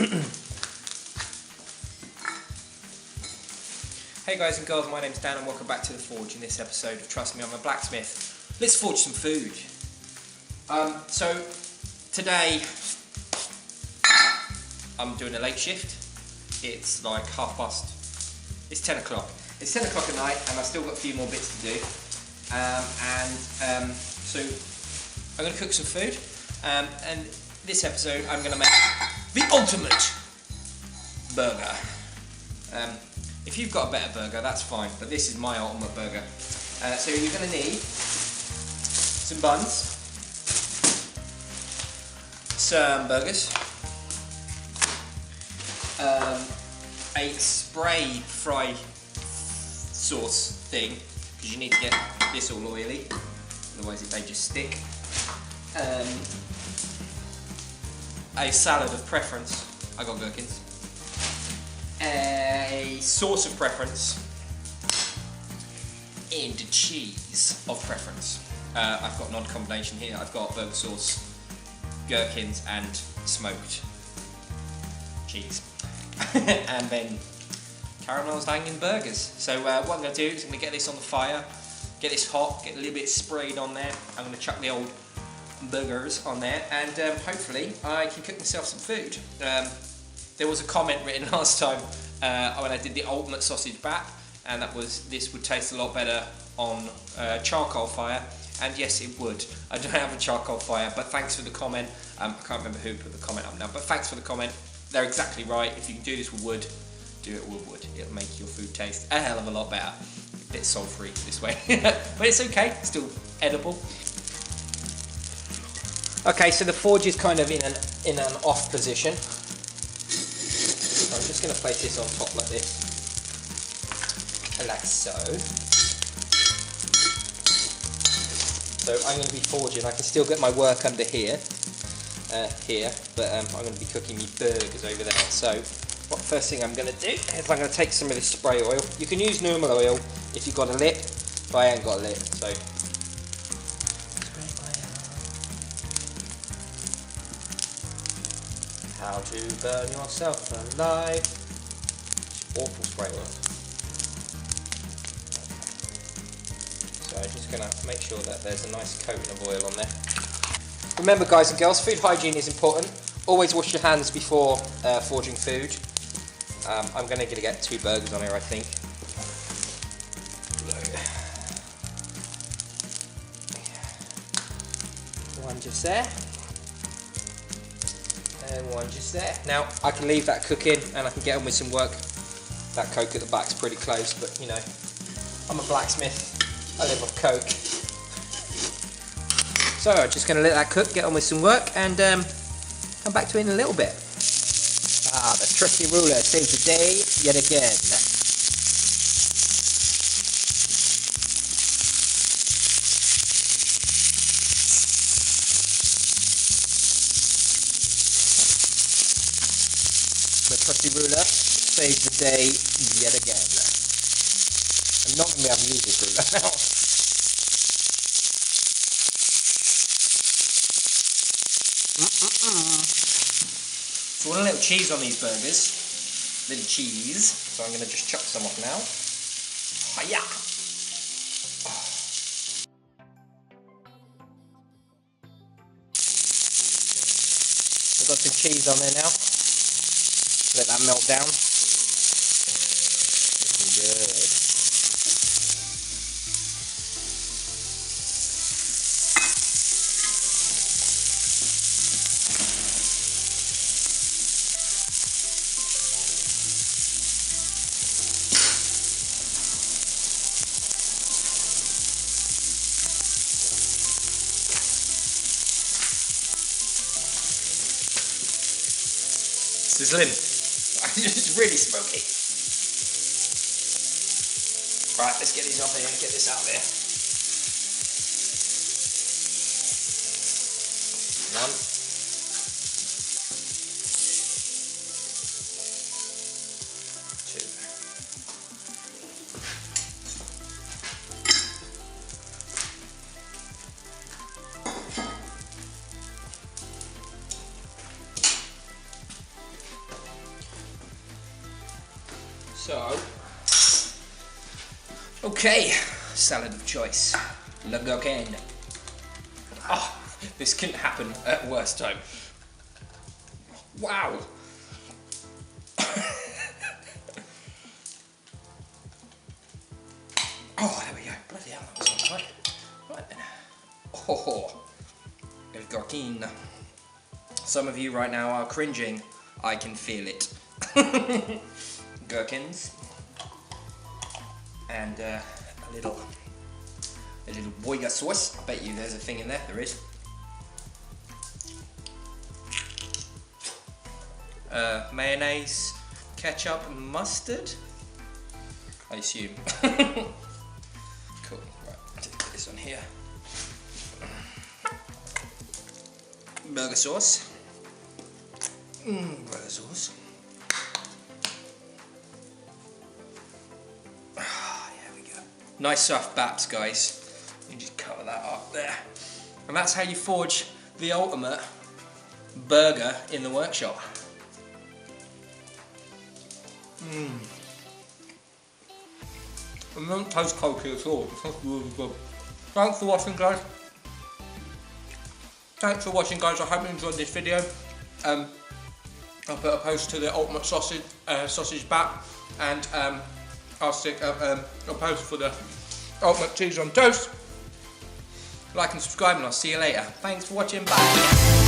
Hey guys and girls, my name's Dan and welcome back to The Forge. In this episode of Trust Me, I'm a Blacksmith. Let's forge some food. So today I'm doing a late shift. It's like it's 10 o'clock. It's 10 o'clock at night and I've still got a few more bits to do. So I'm going to cook some food, and this episode I'm going to make the ultimate burger. If you've got a better burger, that's fine, but this is my ultimate burger. So you're going to need some buns, some burgers, a spray fry sauce thing, because you need to get this all oily, otherwise it may just stick. A salad of preference, I got gherkins. A sauce of preference, and a cheese of preference. I've got an odd combination here. I've got burger sauce, gherkins, and smoked cheese. And then caramelised onion burgers. So what I'm going to do is I'm going to get this on the fire, get this hot, get a little bit sprayed on there. I'm going to chuck the old burgers on there, and hopefully I can cook myself some food. There was a comment written last time when I did the ultimate sausage bat, and that was this would taste a lot better on charcoal fire, and yes it would. I don't have a charcoal fire, but thanks for the comment. I can't remember who put the comment up now, but thanks for the comment. They're exactly right. If you can do this with wood, do it with wood. It'll make your food taste a hell of a lot better. A bit salt-free this way, but it's okay, still edible. Okay, so the forge is kind of in an off position. I'm just going to place this on top like this, like so. So I'm going to be forging. I can still get my work under here, but I'm going to be cooking me burgers over there. So what first thing I'm going to do is I'm going to take some of this spray oil. You can use normal oil if you've got a lip, but I ain't got a lip, so. How to burn yourself alive. Awful spray oil. So I'm just going to make sure that there's a nice coating of oil on there. Remember guys and girls, food hygiene is important. Always wash your hands before forging food. I'm going to get 2 burgers on here, I think. One just there. And one just there. Now I can leave that cooking and I can get on with some work. That coke at the back's pretty close, but you know, I'm a blacksmith. I live off coke. So I'm just going to let that cook, get on with some work, and come back to it in a little bit. Ah, the trusty ruler saves the day yet again. The trusty ruler saves the day yet again. I'm not going to be able to use this ruler now. So I want a little cheese on these burgers. Little cheese. So I'm going to just chop some off now. Hiya! I've got some cheese on there now. Let that melt down. Looking good. Sizzling. It's really smoky. Right, let's get these off here and get this out there. 1. So, okay, salad of choice, le gherkin. Oh, this couldn't happen at a worse time. Wow. Oh, there we go. Bloody hell, that was all right. Right then. Oh, le gherkin. Some of you right now are cringing. I can feel it. Gherkins. And a little boiga sauce. I bet you there's a thing in there. There is. Mayonnaise, ketchup, and mustard. I assume. Cool. Right, I'll just put this on here. Burger sauce. Burger sauce. There we go. Nice soft baps, guys. You just cover that up there. And that's how you forge the ultimate burger in the workshop. It doesn't taste cocky at all. It tastes really good. Thanks for watching, guys. Thanks for watching, guys. I hope you enjoyed this video. I'll put a post to the ultimate sausage bat, and I'll stick a post for the ultimate cheese on toast. Like and subscribe, and I'll see you later. Thanks for watching. Bye.